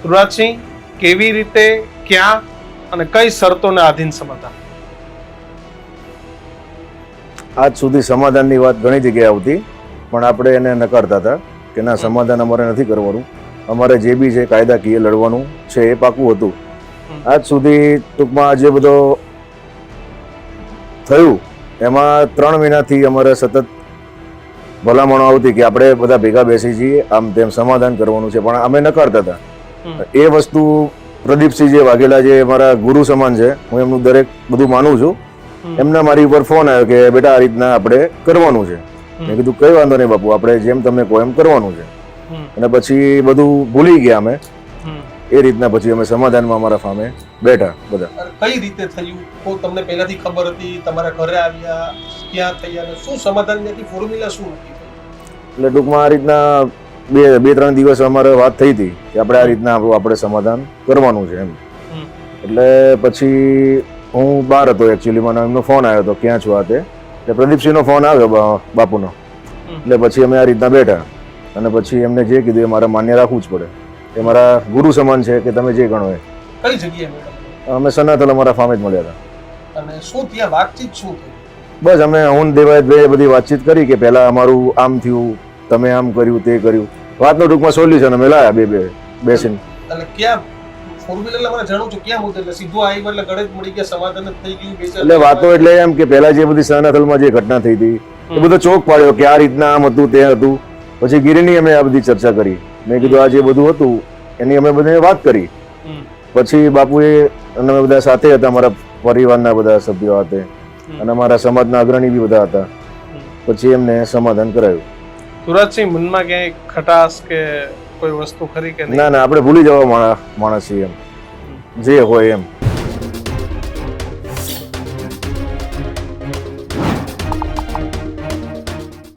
ધ્રુવરાજસિંહ, કેવી રીતે, ક્યાં અને કઈ શરતોને આધીન સમાધાન? આજ સુધી સમાધાનની વાત ઘણી જગ્યાએ આવતી, પણ આપણે એને નકારતા હતા કે ના, સમાધાન અમારે નથી કરવાનું, અમારે જે બી છે કાયદાકીય લડવાનું છે એ પાકું હતું. આજ સુધી ટૂંકમાં જે બધો થયું એમાં 3 મહિનાથી અમારે સતત ભલામણો આવતી કે આપણે બધા ભેગા બેસી જઈએ, આમ તેમ સમાધાન કરવાનું છે, પણ અમે નકારતા હતા. એ વસ્તુ પ્રદીપસિંહ જે વાઘેલા, જે મારા ગુરુ સમાન છે, હું એમનું દરેક બધું માનું છું, એમના મારી ઉપર ફોન આવ્યો કે બેટા આ રીતના આપણે કરવાનું છે. મેં કીધું કઈ વાંધો નહીં બાપુ, આપણે જેમ તમે કહો એમ કરવાનું છે. અને પછી બધું ભૂલી ગયા અમે. એ રીતના પછી અમે સમાધાનમાં અમારા ફામે બેઠા બધા. કઈ રીતે થયું? કોઈ તમને પહેલાથી ખબર હતી? તમારા ઘરે આવ્યા? ક્યાં થયા? શું સમાધાનની ફોર્મ્યુલા શું હતી? એટલે ટૂંકમાં આ રીતના 2-3 દિવસ અમારે વાત થઈ હતી કે આપણે આ રીતના આપણે સમાધાન કરવાનું છે એમ. એટલે પછી હું બહાર હતો એકચ્યુઅલી, મને એમનો ફોન આવ્યો હતો ક્યાં છો આ તે. એટલે પ્રદીપસિંહનો ફોન આવ્યો બાપુનો. એટલે પછી અમે આ રીતના બેઠા અને પછી એમને જે કીધું એ મારે માન્ય રાખવું જ પડે. એ મારા ગુરુ સમાન છે કે તમે જે ગણો એ. કઈ જગ્યાએ? અમે સનાતલ અમારા ફામે જ મળ્યા હતા. અને શું ત્યાં વાતચીત શું થઈ? બસ અમે હું દેવાયતભાઈ બધી વાતચીત કરી કે પહેલા અમારું આમ થયું, તમે આમ કર્યું, તે કર્યું. વાતનો ટૂંકમાં સોલ્યુશન અમે લાયા બે બેસીને. એટલે ક્યાં ફોર્મ્યુલા મને જાણું છું, ક્યાં મુદ્દે? એટલે સીધું આવ્યું એટલે ગળે જ મળી ગયા, સમાધાન જ થઈ ગયું? એટલે વાતો એટલે એમ કે પહેલા જે બધી સનાતલમાં જે ઘટના થઈ હતી એ બધો ચોક પાડ્યો કે આ રીતના આમ હતું, તે હતું. પછી ગીરીની અમે આ બધી ચર્ચા કરી. મેં કીધું આ જે બધું હતું એની અમે બધી વાત કરી. પછી બાપુએ અને અમે બધા સાથે હતા, અમારા પરિવારના બધા સભ્યો હતા અને અમારા સમાજના અગ્રણી બી બધા હતા. પછી એમને સમાધાન કરાયું. ધ્રુવરાજસિંહ, મનમાં ક્યાંય ખટાશ કે કોઈ વસ્તુ ખરી કે નહીં? ના ના, આપણે ભૂલી જવા માણસ છીએ એમ, જે હોય એમ.